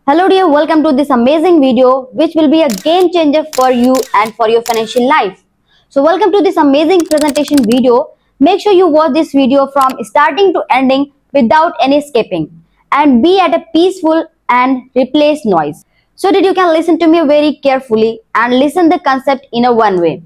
Hello dear, welcome to this amazing video which will be a game changer for you and for your financial life. So welcome to this amazing presentation video. Make sure you watch this video from starting to ending without any skipping and be at a peaceful and replace noise. So that you can listen to me very carefully and listen the concept in a one way.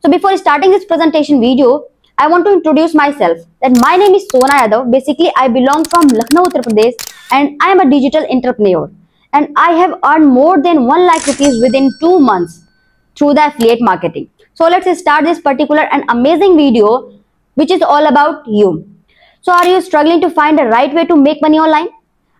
So before starting this presentation video, I want to introduce myself that my name is Sona Yadav. Basically, I belong from Lucknow, Uttar Pradesh and I am a digital entrepreneur. And I have earned more than 1 lakh rupees within 2 months through the affiliate marketing. So let's start this particular and amazing video which is all about you. So are you struggling to find the right way to make money online?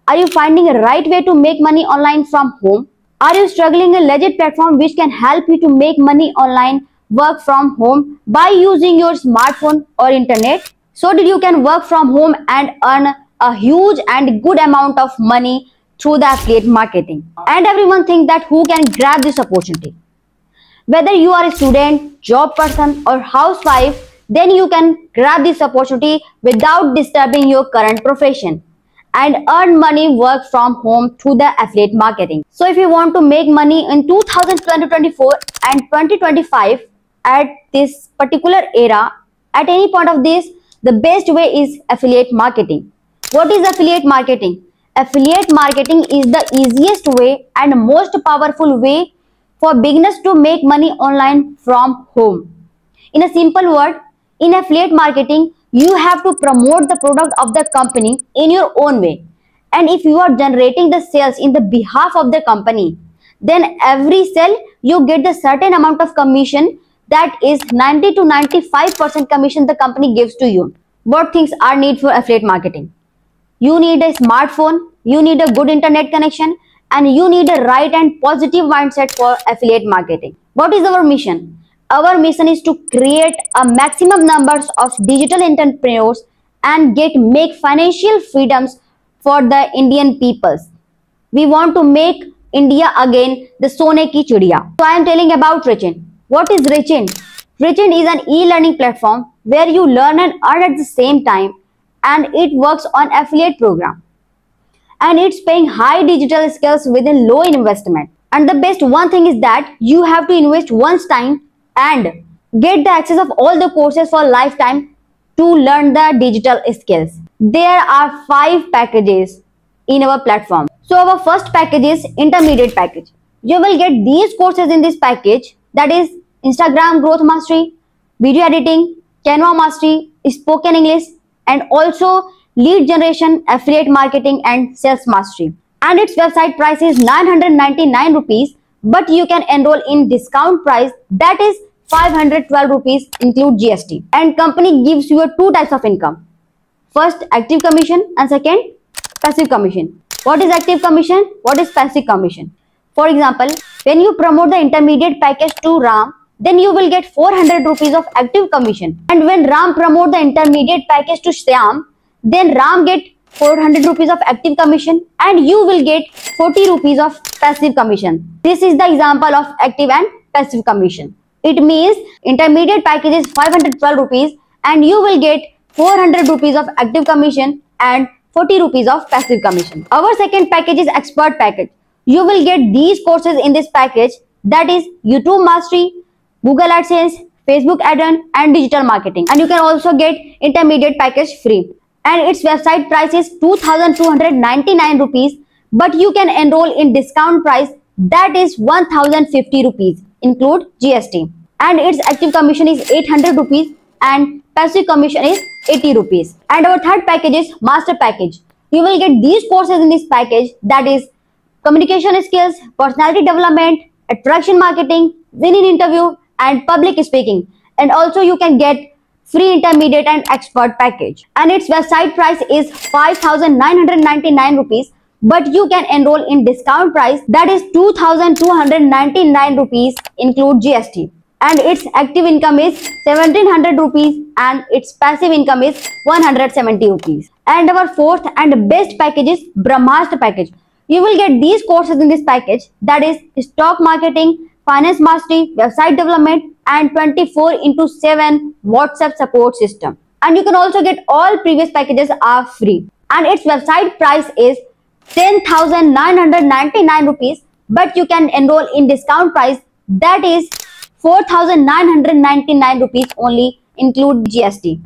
Are you finding a right way to make money online from home? Are you struggling a legit platform which can help you to make money online, work from home by using your smartphone or internet? So that you can work from home and earn a huge and good amount of money through the affiliate marketing. And everyone thinks that who can grab this opportunity. Whether you are a student, job person or housewife, then you can grab this opportunity without disturbing your current profession and earn money work from home through the affiliate marketing. So if you want to make money in 2024 and 2025 at this particular era, at any point of this, the best way is affiliate marketing. What is affiliate marketing? Affiliate marketing is the easiest way and most powerful way for beginners to make money online from home. In a simple word, in affiliate marketing, you have to promote the product of the company in your own way. And if you are generating the sales in the behalf of the company, then every sale you get the certain amount of commission, that is 90 to 95% commission the company gives to you. What things are needed for affiliate marketing? You need a smartphone, you need a good internet connection, and you need a right and positive mindset for affiliate marketing. What is our mission? Our mission is to create a maximum numbers of digital entrepreneurs and make financial freedoms for the Indian peoples. We want to make India again the Sone ki chidiya. So I am telling about Richent. What is Richent? Richent is an e-learning platform where you learn and earn at the same time, and it works on affiliate program. And it's paying high digital skills within low investment. And the best one thing is that you have to invest once time and get the access of all the courses for lifetime to learn the digital skills. There are 5 packages in our platform. So our first package is intermediate package. You will get these courses in this package, that is Instagram growth mastery, video editing, Canva mastery, spoken English, and also lead generation, affiliate marketing and sales mastery. And its website price is 999 rupees, but you can enroll in discount price, that is 512 rupees include GST. And company gives you 2 types of income. First, active commission, and second, passive commission. What is active commission? What is passive commission? For example, when you promote the intermediate package to Ram, then you will get 400 rupees of active commission. And when Ram promote the intermediate package to Shyam, then Ram get 400 rupees of active commission and you will get 40 rupees of passive commission. This is the example of active and passive commission. It means intermediate package is 512 rupees and you will get 400 rupees of active commission and 40 rupees of passive commission. Our second package is expert package. You will get these courses in this package, that is YouTube mastery, Google AdSense, Facebook add-on and digital marketing. And you can also get intermediate package free. And its website price is 2299 rupees, but you can enroll in discount price, that is 1050 rupees include GST. And its active commission is 800 rupees and passive commission is 80 rupees. And our third package is master package. You will get these courses in this package, that is communication skills, personality development, attraction marketing, winning interview and public speaking. And also you can get free intermediate and expert package. And its website price is 5999 rupees, but you can enroll in discount price, that is 2299 rupees include GST. And its active income is 1700 rupees and its passive income is 170 rupees. And our fourth and best package is Brahmastra package. You will get these courses in this package, that is stock marketing, finance mastery, website development and 24/7 WhatsApp support system. And you can also get all previous packages are free. And its website price is 10,999 rupees, but you can enroll in discount price, that is 4,999 rupees only, include GST.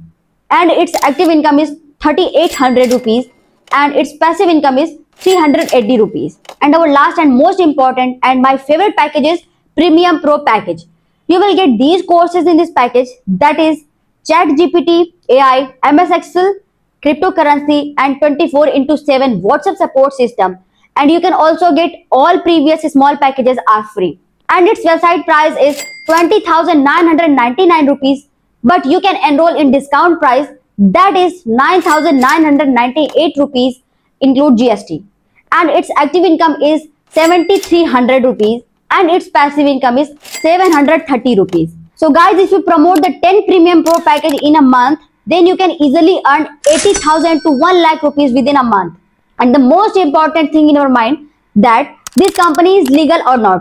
And its active income is 3,800 rupees and its passive income is 380 rupees. And our last and most important and my favorite package is Premium Pro package. You will get these courses in this package, that is ChatGPT, AI, MS Excel, cryptocurrency and 24/7 WhatsApp support system. And you can also get all previous small packages are free. And its website price is 20,999 rupees, but you can enroll in discount price, that is 9,998 rupees, include GST. And its active income is 7,300 rupees and its passive income is 730 rupees. So guys, if you promote the 10 Premium Pro package in a month, then you can easily earn 80,000 to 1 lakh rupees within a month. And the most important thing in our mind, that this company is legal or not.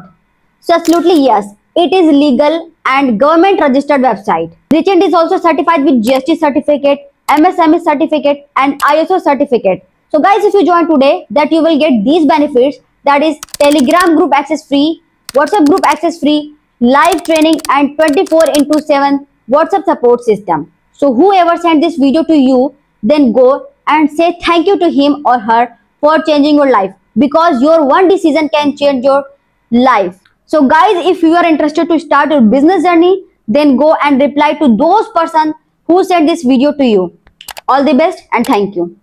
So absolutely yes, it is legal and government registered website. Richent is also certified with GST certificate, MSME certificate and ISO certificate. So guys, if you join today, that you will get these benefits, that is Telegram group access free, WhatsApp group access free, live training and 24/7 WhatsApp support system. So whoever sent this video to you, then go and say thank you to him or her for changing your life, because your one decision can change your life. So guys, if you are interested to start your business journey, then go and reply to those person who sent this video to you. All the best and thank you.